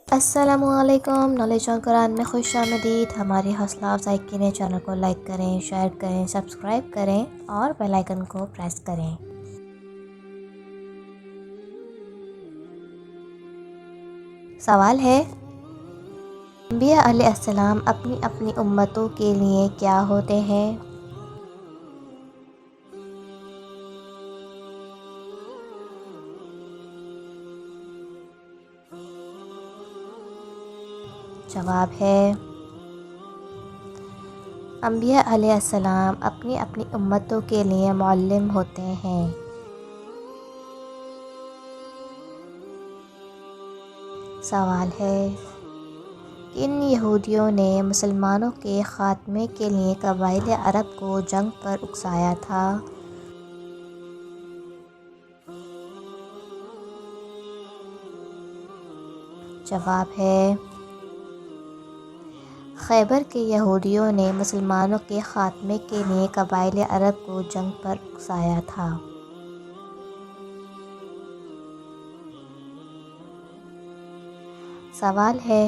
السلام علیکم، نالج اور قرآن میں خوش آمدید۔ ہماری حوصلہ افزائی کے لیے چینل کو لائک کریں، شیئر کریں، سبسکرائب کریں اور بیل آئیکن کو پریس کریں۔ سوال ہے، انبیاء علیہ السلام اپنی اپنی امتوں کے لیے کیا ہوتے ہیں؟ جواب ہے، انبیاء علیہ السلام اپنی اپنی امتوں کے لیے معلم ہوتے ہیں۔ سوال ہے، کن یہودیوں نے مسلمانوں کے خاتمے کے لیے قبائل عرب کو جنگ پر اکسایا تھا؟ جواب ہے، خیبر کے یہودیوں نے مسلمانوں کے خاتمے کے لیے قبائل عرب کو جنگ پر اکسایا تھا۔ سوال ہے،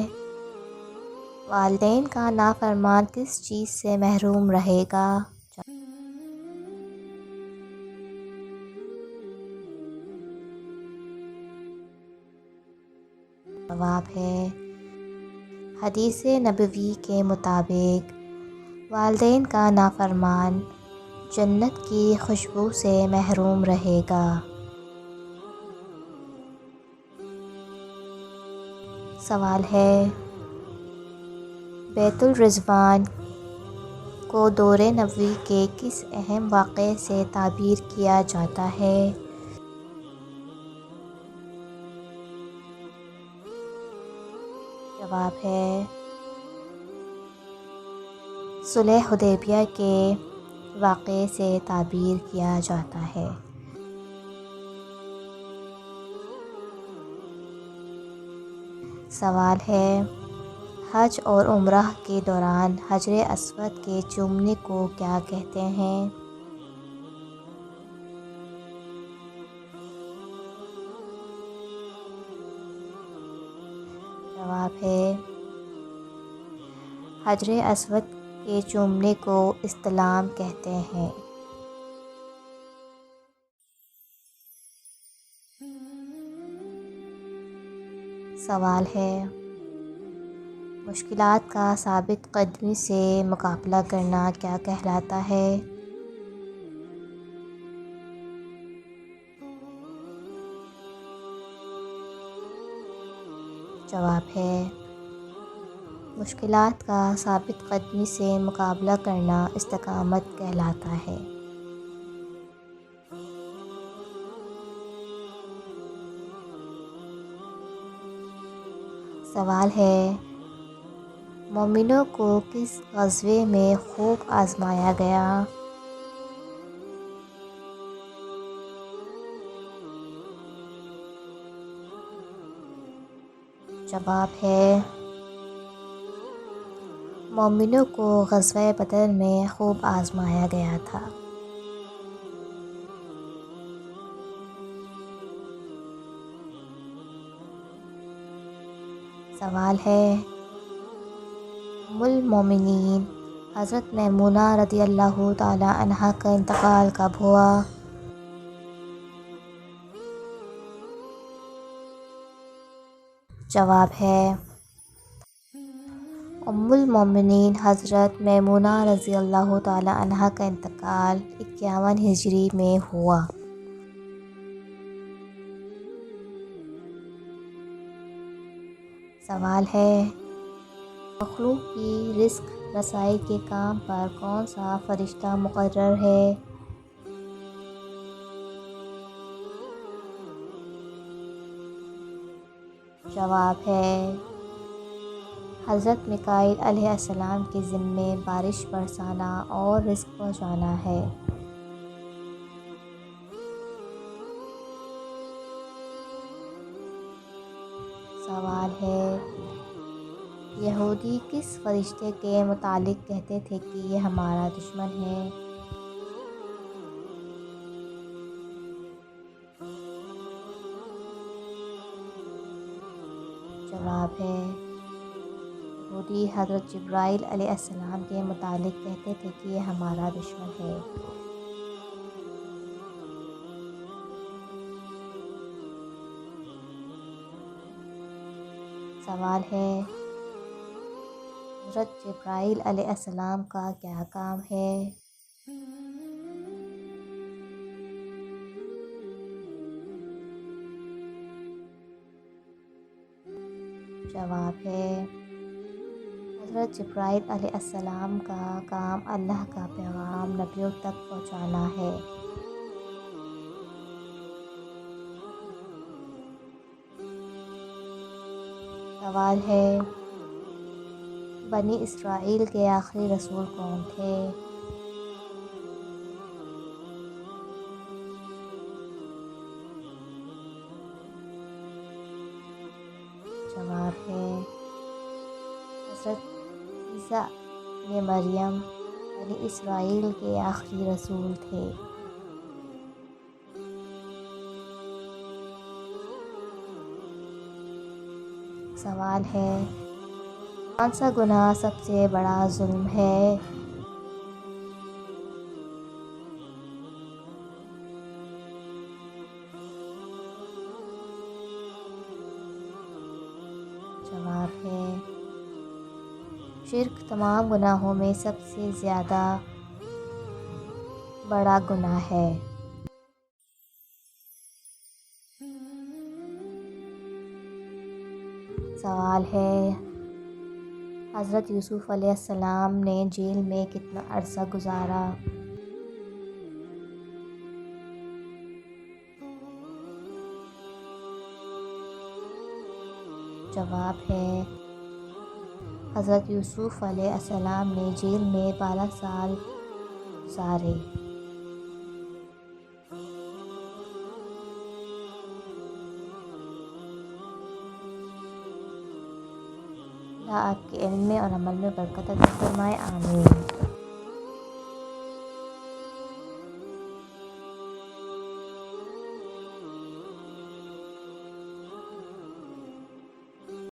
والدین کا نافرمان کس چیز سے محروم رہے گا؟ جواب ہے، حدیث نبوی کے مطابق والدین کا نافرمان جنت کی خوشبو سے محروم رہے گا۔ سوال ہے، بیت الرضوان کو دور نبوی کے کس اہم واقعے سے تعبیر کیا جاتا ہے؟ جواب ہے، صلح حدیبیہ کے واقعے سے تعبیر کیا جاتا ہے۔ سوال ہے، حج اور عمرہ کے دوران حجر اسود کے چومنے کو کیا کہتے ہیں؟ جواب ہے، حجر اسود کے چومنے کو استلام کہتے ہیں۔ سوال ہے، مشکلات کا ثابت قدمی سے مقابلہ کرنا کیا کہلاتا ہے؟ جواب ہے، مشکلات کا ثابت قدمی سے مقابلہ کرنا استقامت کہلاتا ہے۔ سوال ہے، مومنوں کو کس غزوے میں خوب آزمایا گیا؟ جواب ہے، مومنوں کو غزوہ بدر میں خوب آزمایا گیا تھا۔ سوال ہے، ام المومنین حضرت میمونہ رضی اللہ تعالی عنہا کا انتقال کب ہوا؟ جواب ہے، ام المومنین حضرت میمونہ رضی اللہ تعالی عنہا کا انتقال 51 ہجری میں ہوا۔ سوال ہے، مخلوق کی رزق رسائی کے کام پر کون سا فرشتہ مقرر ہے؟ جواب ہے، حضرت میکائیل علیہ السلام کے ذمے بارش برسانا اور رزق پہنچانا ہے۔ سوال ہے، یہودی کس فرشتے کے متعلق کہتے تھے کہ یہ ہمارا دشمن ہے؟ جواب ہے، یہودی حضرت جبرائیل علیہ السلام کے متعلق کہتے تھے کہ یہ ہمارا دشمن ہے۔ سوال ہے، حضرت جبرائیل علیہ السلام کا کیا کام ہے؟ جواب ہے، حضرت جبرائیل علیہ السلام کا کام اللہ کا پیغام نبیوں تک پہنچانا ہے۔ سوال ہے، بنی اسرائیل کے آخری رسول کون تھے؟ جواب ہے، حضرت عیسیٰ ابن مریم بنی اسرائیل کے آخری رسول تھے۔ سوال ہے، کون سا گناہ سب سے بڑا ظلم ہے؟ جواب ہے، شرک تمام گناہوں میں سب سے زیادہ بڑا گناہ ہے۔ سوال ہے، حضرت یوسف علیہ السلام نے جیل میں کتنا عرصہ گزارا؟ جواب ہے، حضرت یوسف علیہ السلام نے جیل میں 12 سال گزارے۔ اللہ آپ کے علم میں اور عمل میں برکت عطا فرمائے، آمین۔